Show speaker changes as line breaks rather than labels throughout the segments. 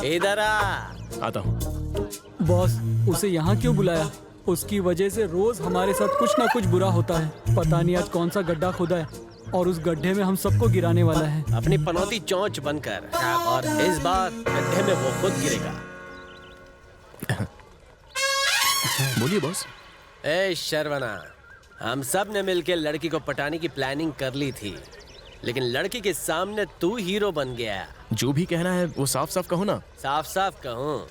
इधर आ।
आता हूँ।
बॉस, उसे यहाँ क्यों बुलाया? उसकी वजह से रोज हमारे साथ कुछ ना कुछ बुरा होता है। पता नहीं आज कौन सा गड्ढा खोदा है और उस गड्ढे में हम सबको गिराने वाला है।
अपनी पनौती चोंच बंद कर और इस बार गड्ढे में वो खुद गिरेगा।
बोलिए बॉस।
ए शर्वना, हम सब ने मिलकर लड़की को पटाने की प्लानिंग कर ली थी, लेकिन लड़की के सामने तू हीरो बन गया।
जो भी कहना है वो साफ साफ कहो ना।
साफ साफ कहूँ,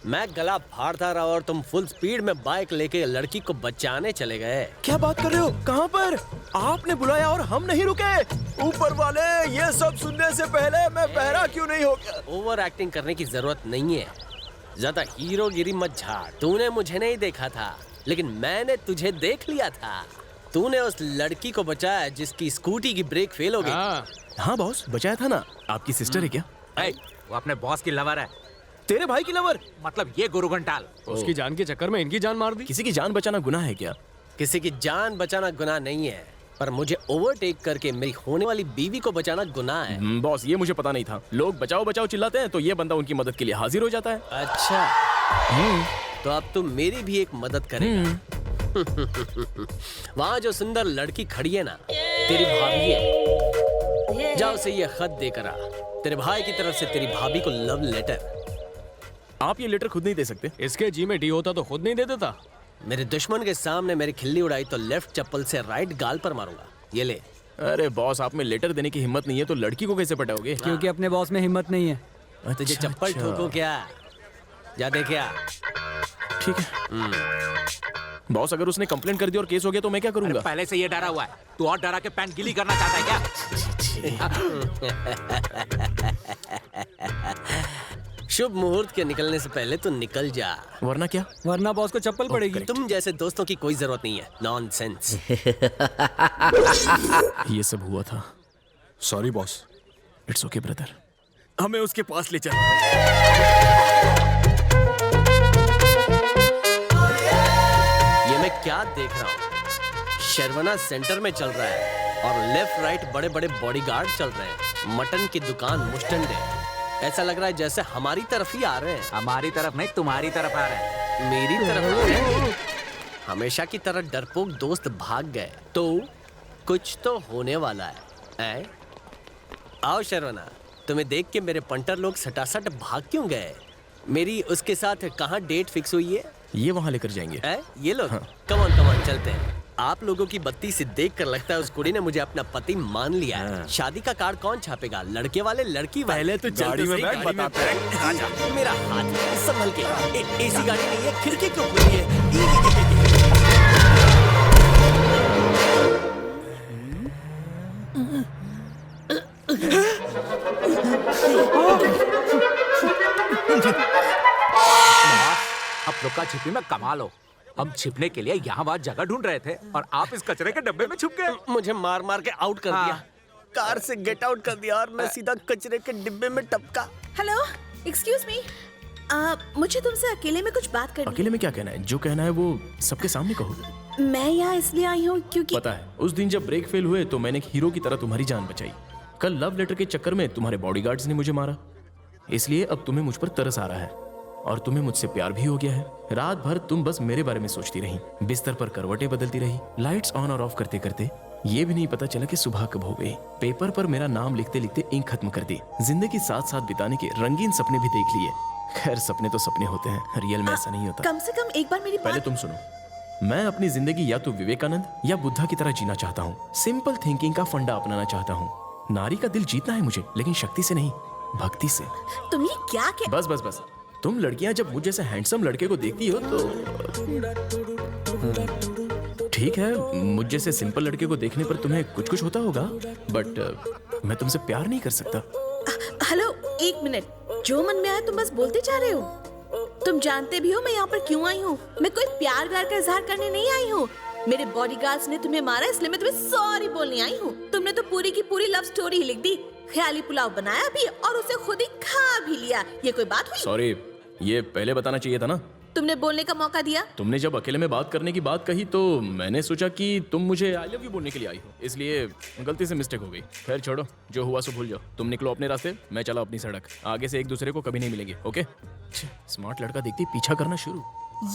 मैं गला फाड़ता रहा और तुम फुल स्पीड में बाइक लेके लड़की को बचाने चले गए।
क्या बात कर रहे हो? कहाँ पर? आपने बुलाया और हम नहीं रुके। ऊपर वाले, ये सब सुनने से पहले मैं बहरा क्यों नहीं हो गया?
ओवर एक्टिंग करने की जरूरत नहीं है। ज्यादा हीरोगिरी मत झाड़। तूने मुझे नहीं देखा था, लेकिन मैंने तुझे देख लिया था। तूने उस लड़की को बचाया जिसकी स्कूटी की ब्रेक फेल हो गई।
हाँ बॉस, बचाया था ना। आपकी सिस्टर है क्या?
वो अपने बॉस की लवर है।
तेरे भाई की लवर?
मतलब ये गुरु घंटाल।
उसकी जान के चक्कर में इनकी जान मार दी।
किसी की जान बचाना गुनाह है क्या?
किसी की जान बचाना गुनाह नहीं है, पर मुझे ओवरटेक करके मेरी होने वाली बीवी को बचाना गुनाह है।
बॉस, ये मुझे पता नहीं था। लोग बचाओ बचाओ चिल्लाते हैं तो ये बंदा उनकी मदद के लिए हाजिर हो जाता है।
अच्छा, तो अब तुम मेरी भी एक मदद करेगा। वहाँ जो सुंदर लड़की खड़ी है ना, तेरी भाभी है। जा उसे ये खत देकर आ। तेरे भाई की तरफ से तेरी भाभी को लव लेटर।
आप ये लेटर खुद नहीं दे सकते?
इसके जी में डी होता तो खुद नहीं दे देता।
मेरे दुश्मन के सामने मेरी खिल्ली उड़ाई तो लेफ्ट चप्पल से राइट गाल पर मारूंगा। ये ले।
अरे बॉस, आप में लेटर देने की हिम्मत नहीं है तो लड़की को कैसे पटाओगे?
क्योंकि अपने बॉस में हिम्मत नहीं है।
तुझे चप्पल ठोको क्या? जा दे क्या?
ठीक है बॉस, अगर उसने कंप्लेंट कर दी और केस हो गया तो मैं क्या करूंगा?
पहले से ये डरा हुआ है। तू और डरा के पैंट गीली करना चाहता है क्या?
शुभ मुहूर्त के निकलने से पहले तू निकल जा,
वरना क्या?
वरना बॉस को चप्पल पड़ेगी।
तुम जैसे दोस्तों की कोई जरूरत नहीं है। नॉनसेंस।
ये सब हुआ था।
Sorry boss.
It's okay brother. हमें उसके पास ले चल।
ये मैं क्या देख रहा हूँ? शर्वना सेंटर में चल रहा है और लेफ्ट राइट बड़े बड़े बॉडीगार्ड चल रहे हैं। मटन की दुकान मुस्टंडे। ऐसा लग रहा है जैसे हमारी तरफ ही आ रहे हैं।
हमारी तरफ नहीं, तुम्हारी तरफ आ रहे हैं।
मेरी तरफ आ रहे हैं। हमेशा की तरह डरपोक दोस्त भाग गए तो कुछ तो होने वाला है। आओ शर्वना, तुम्हें देख के मेरे पंटर लोग सटासट भाग क्यों गए? मेरी उसके साथ कहाँ डेट फिक्स हुई है?
ये वहाँ लेकर जाएंगे।
ये लोग? कम ऑन चलते हैं। आप लोगों की बत्ती से देखकर लगता है उस कुड़ी ने मुझे अपना पति मान लिया है। शादी का कार्ड कौन छापेगा? लड़के वाले, लड़की वाले?
पहले तो गाड़ी में बैठ, बताते हैं।
आजा। मेरा हाथ संभल के। एसी गाड़ी नहीं है, खिड़की क्यों खुली है?
अब लुका छिपी में कमाल हो। हम छिपने के लिए यहाँ वहाँ जगह ढूंढ रहे थे और आप इस कचरे के डब्बे में छुप गए।
मुझे मार मार के आउट कर दिया, कार से गेट आउट कर दिया और मैं सीधा कचरे के डिब्बे में टपका।
हेलो, एक्सक्यूज मी, मुझे तुमसे अकेले में कुछ बात करनी।
अकेले में क्या कहना है? जो कहना है वो सबके सामने कहो।
मैं यहाँ इसलिए आई हूँ क्योंकि
पता है, उस दिन जब ब्रेक फेल हुए तो मैंने एक हीरो की तरह तुम्हारी जान बचाई। कल लव लेटर के चक्कर में तुम्हारे बॉडीगार्ड्स ने मुझे मारा, इसलिए अब तुम्हें मुझ पर तरस आ रहा है और तुम्हें मुझसे प्यार भी हो गया है। रात भर तुम बस मेरे बारे में सोचती रही, बिस्तर पर करवटें बदलती रही, लाइट्स ऑन और ऑफ करते करते ये भी नहीं पता चला कि सुबह कब हो गई। पेपर पर मेरा नाम लिखते लिखते इंक खत्म कर दी। जिंदगी साथ साथ बिताने के रंगीन सपने भी देख लिए। खैर, सपने तो सपने होते हैं, रियल में ऐसा नहीं होता।
कम से कम एक बार मेरी
पहले तुम सुनो। मैं अपनी जिंदगी या तो विवेकानंद या बुद्धा की तरह जीना चाहता हूँ। सिंपल थिंकिंग का फंडा अपनाना चाहता हूँ। नारी का दिल जीतना है मुझे, लेकिन शक्ति से नहीं, भक्ति से।
तुम ये क्या
बस बस बस। तुम लड़कियां जब मुझ जैसे हैंडसम लड़के को देखती हो तो ठीक है, मुझ जैसे सिंपल लड़के को देखने पर तुम्हें कुछ कुछ होता होगा, बट मैं तुमसे प्यार नहीं कर सकता।
हेलो, एक मिनट। जो मन में आया तुम बस बोलते जा रहे हो। तुम जानते भी हो मैं यहाँ पर क्यों आई हूँ। मैं कोई प्यार व्यार का इजहार करने नहीं आई हूँ। मेरे बॉडीगार्ड्स ने तुम्हें मारा, इसलिए मैं तुम्हें सॉरी बोलने आई हूँ। तुमने तो पूरी की पूरी लव स्टोरी ही लिख दी। ख्याली पुलाव बनाया भी और उसे खुद ही खा भी लिया। ये कोई बात हुई?
सॉरी, ये पहले बताना चाहिए था ना।
तुमने बोलने का मौका दिया?
तुमने जब अकेले में बात करने की बात कही तो मैंने सोचा कि तुम मुझे आई लव यू बोलने के लिए आई हो, इसलिए गलती से मिस्टेक हो गई। खैर छोड़ो, जो हुआ सो भूल जाओ। तुम निकलो अपने रास्ते, मैं चला अपनी सड़क। आगे से एक दूसरे को कभी नहीं मिलेंगे, ओके? स्मार्ट लड़का देखती पीछा करना शुरू।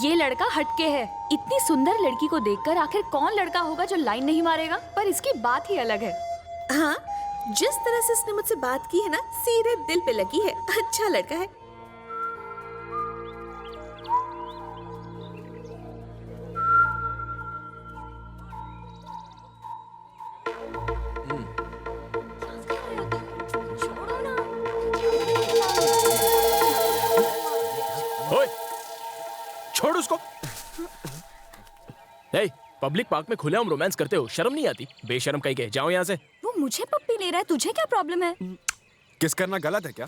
ये लड़का हटके है। इतनी सुंदर लड़की को देखकर आखिर कौन लड़का होगा जो लाइन नहीं मारेगा? पर इसकी बात ही अलग है।
हाँ, जिस तरह से इसने मुझसे बात की है ना, सीधे दिल पे लगी है। अच्छा लड़का है।
ओए, छोड़ उसको। हे, पब्लिक पार्क में खुलेआम रोमांस करते हो, शर्म नहीं आती? बेशर्म कहीं के, जाओ यहाँ से।
वो मुझे पप्पी ले रहा है, तुझे क्या प्रॉब्लम है?
किस करना गलत है क्या?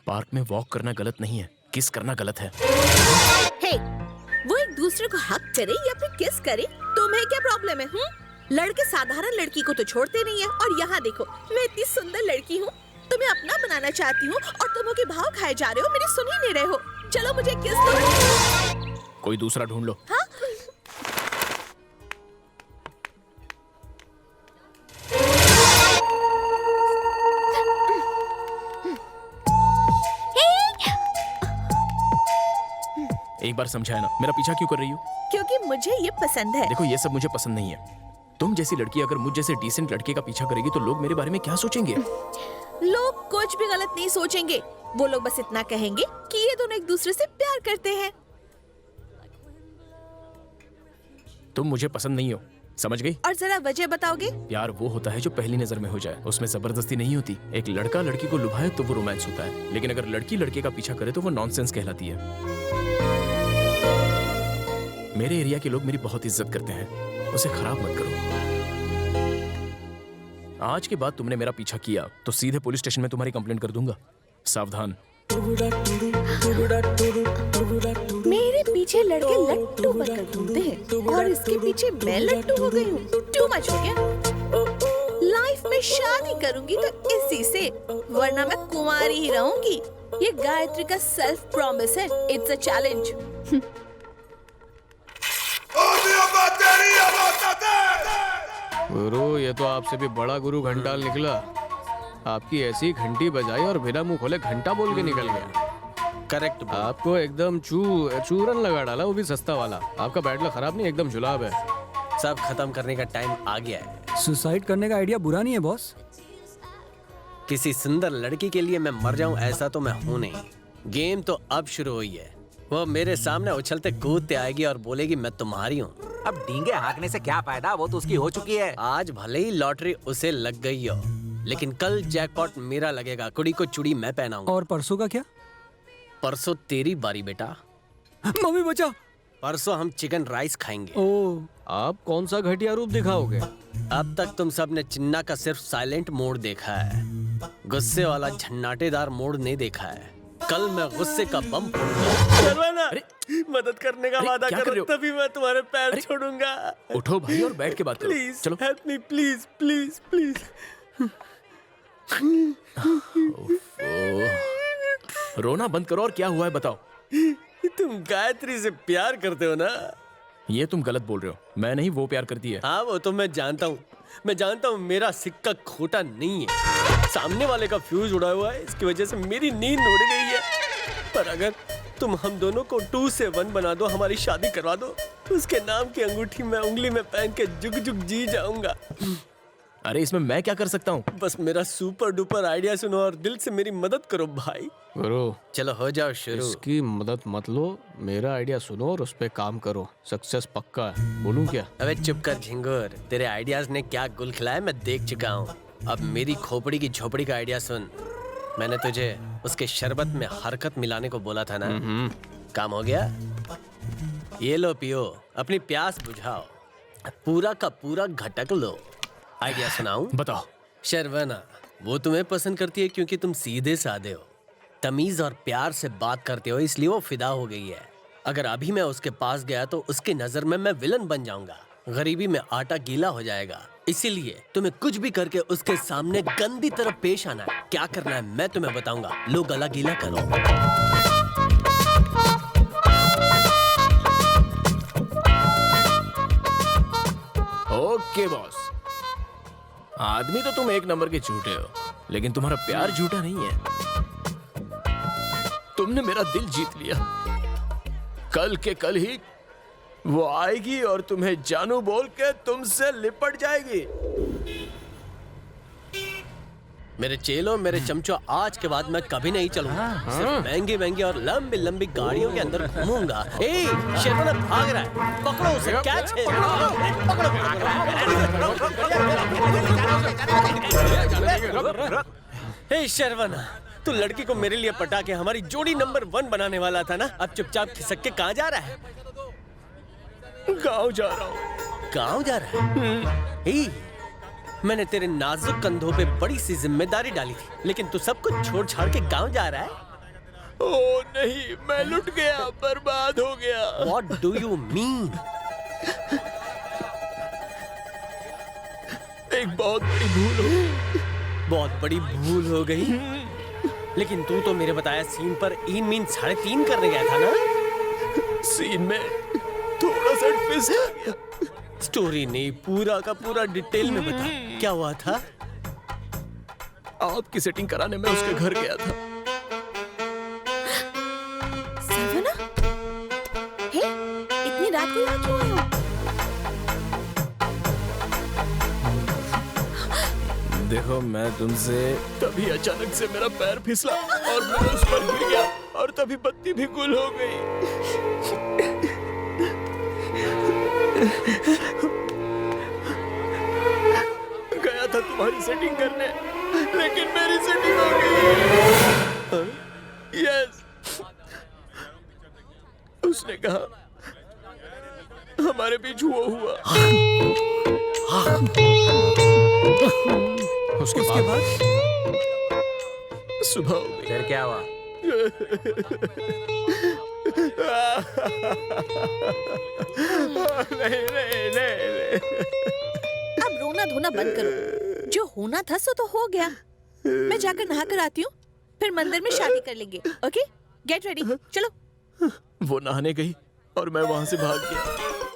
पार्क में वॉक करना गलत नहीं है, किस करना गलत है।
हे, वो एक दूसरे को हक करे या फिर किस करे, तुम्हें क्या प्रॉब्लम है? लड़के साधारण लड़की को तो छोड़ते नहीं है, और यहाँ देखो, मैं इतनी सुंदर लड़की हूँ, तुम्हें अपना बनाना चाहती हूँ, और तुम के भाव खाए जा रहे हो, मेरी सुन ही नहीं रहे हो। चलो मुझे किस दो।
कोई दूसरा ढूंढ लो।
हाँ?
एक बार समझाया ना, मेरा पीछा क्यों कर रही हो?
क्योंकि मुझे ये पसंद है।
देखो, ये सब मुझे पसंद नहीं है। तुम जैसी लड़की अगर मुझ जैसे डिसेंट लड़के का पीछा करेगी तो लोग मेरे बारे में क्या सोचेंगे?
लोग कुछ भी गलत नहीं सोचेंगे। वो लोग बस इतना कहेंगे कि ये दोनों एक दूसरे से प्यार करते हैं।
तुम मुझे पसंद नहीं हो, समझ गई?
और जरा वजह बताओगे?
प्यार वो होता है जो पहली नजर में हो जाए, उसमें जबरदस्ती नहीं होती। एक लड़का लड़की को लुभाए तो वो रोमांस होता है, लेकिन अगर लड़की लड़के का पीछा करे तो वो नॉनसेंस कहलाती है। मेरे एरिया के लोग मेरी बहुत इज्जत करते हैं, उसे खराब मत करो। आज के बाद तुमने मेरा पीछा किया तो सीधे पुलिस स्टेशन में तुम्हारी कंप्लेंट कर दूंगा, सावधान।
मेरे पीछे लड़के लट्टू बनकर घूमते हैं, और इसके पीछे मैं लट्टू हो गई हूँ। टू मच हो गया। लाइफ में शादी करूंगी तो इसी से, वरना मैं कुंवारी ही रहूंगी। ये गायत्री का सेल्फ प्रॉमिस है। It's a challenge.
गुरु, ये तो आपसे भी बड़ा गुरु घंटाल निकला। आपकी ऐसी घंटी बजाई और बिना मुंह खोले घंटा बोल के निकल गया।
करेक्ट।
आपको एकदम चूरन लगा डाला, वो भी सस्ता वाला। आपका बैड लक खराब नहीं, एकदम जुलाब है।
सब खत्म करने का टाइम आ गया है।
सुसाइड करने का आइडिया बुरा नहीं है बॉस।
किसी सुंदर लड़की के लिए मैं मर जाऊं ऐसा तो मैं हूं नहीं। गेम तो अब शुरू हुई है। वो मेरे सामने उछलते कूदते आएगी और बोलेगी मैं तुम्हारी हूँ।
अब डींगे हाँकने से क्या फायदा, वो तो उसकी हो चुकी है।
आज भले ही लॉटरी उसे लग गई हो, लेकिन कल जैकपॉट मेरा लगेगा। कुड़ी को चूड़ी मैं पहनाऊंगा।
और परसों का क्या?
परसों तेरी बारी बेटा।
मम्मी बचा।
परसों हम चिकन राइस खाएंगे।
ओ,
आप कौन सा घटिया रूप दिखाओगे?
अब तक तुम सब ने चिन्ना का सिर्फ साइलेंट मोड देखा है, गुस्से वाला झन्नाटेदार मोड नहीं देखा है। कल मैं गुस्से का बम फोड़ूंगा। मदद करने का वादा करो, तभी मैं तुम्हारे पैर छोड़ूंगा।
उठो भाई और बैठ के बात करो।
प्लीज
चलो,
help me, please please please.
रोना बंद करो और क्या हुआ है बताओ।
तुम गायत्री से प्यार करते हो ना?
ये तुम गलत बोल रहे हो। मैं नहीं, वो प्यार करती है।
हाँ, वो तो मैं जानता हूँ। मैं जानता हूँ मेरा सिक्का खोटा नहीं है। सामने वाले का फ्यूज उड़ा हुआ है, इसकी वजह से मेरी नींद उड़ गई है। पर अगर तुम हम दोनों को 2 से 1 बना दो, हमारी शादी करवा दो, तो उसके नाम की अंगूठी मैं उंगली में पहन के जुग जुग जी जाऊंगा।
अरे इसमें मैं क्या कर सकता हूँ?
बस मेरा सुपर डुपर आइडिया सुनो और दिल से मेरी मदद करो भाई।
गुरु,
चलो हो जाओ शुरू।
इसकी मदद मत लो, मेरा आइडिया सुनो और उस पे काम करो। सक्सेस पक्का है। बोलूं क्या?
अबे चुप कर झिंगुर, तेरे आइडियाज ने क्या गुल खिलाया मैं देख चुका हूँ। अब मेरी खोपड़ी की झोपड़ी का आइडिया सुन। मैंने तुझे उसके शरबत में हरकत मिलाने को बोला था ना? काम हो गया? ये लो पियो, अपनी प्यास बुझाओ, पूरा का पूरा घटक लो। आइडिया सुनाऊं?
बताओ।
शर्वना, वो तुम्हें पसंद करती है क्योंकि तुम सीधे साधे हो, तमीज और प्यार से बात करते हो, इसलिए वो फिदा हो गई है। अगर अभी मैं उसके पास गया तो उसकी नजर में मैं विलन बन जाऊंगा, गरीबी में आटा गीला हो जाएगा। इसीलिए तुम्हें कुछ भी करके उसके सामने गंदी तरह पेश आना है। क्या करना है मैं तुम्हें बताऊंगा। लो गला गीला करो।
ओके बॉस, आदमी तो तुम एक नंबर के झूठे हो, लेकिन तुम्हारा प्यार झूठा नहीं है। तुमने मेरा दिल जीत लिया। कल के कल ही वो आएगी और तुम्हें जानू बोल के तुमसे लिपट जाएगी।
मेरे चेलों, मेरे चमचों, आज के बाद मैं कभी नहीं चलूंगा। सिर्फ महंगी महंगी और लंबी लंबी गाड़ियों के अंदर घूमूंगा। ए, शर्वना भाग रहा है, पकड़ो उसे, कैच है, पकड़ो। हे शर्वना, तू लड़की को मेरे लिए पटा के हमारी जोड़ी नंबर 1 बनाने वाला था ना? अब चुपचाप खिसक के कहाँ जा रहा है?
गाँव जा रहा हूँ।
गाँव जा रहा है? मैंने तेरे नाजुक कंधों पे बड़ी सी जिम्मेदारी डाली थी, लेकिन तू सब कुछ छोड़ छाड़ के गांव जा रहा है?
ओ नहीं, मैं लुट गया, बर्बाद हो गया।
What do you mean?
एक बहुत बड़ी भूल हो गई।
बहुत बड़ी भूल हो गई? लेकिन तू तो मेरे बताया सीन पर इन मीन 3.5 करने गया था ना?
सीन में थोड़ा सा ट्विस्ट आ गया।
स्टोरी नहीं, पूरा का पूरा डिटेल में बता, क्या हुआ था?
आपकी सेटिंग कराने में उसके घर गया था।
सर्वना? हे, इतनी रात को यहाँ क्यों आए हो?
देखो, मैं तुमसे तभी अचानक से मेरा पैर फिसला और मैं उस पर गिर गया और तभी बत्ती भी गुल हो गई। गया था तुम्हारी सेटिंग करने, लेकिन मेरी सेटिंग हो गई। यस, उसने कहा हमारे बीच वो हुआ। उसके बाद सुबह हो गई।
फिर क्या हुआ?
नहीं।
अब रोना धोना बंद करो। जो होना था सो तो हो गया। मैं जाकर नहा कर आती हूँ, फिर मंदिर में शादी कर लेंगे। ओके, गेट रेडी, चलो।
वो नहाने गई और मैं वहां से भाग गया।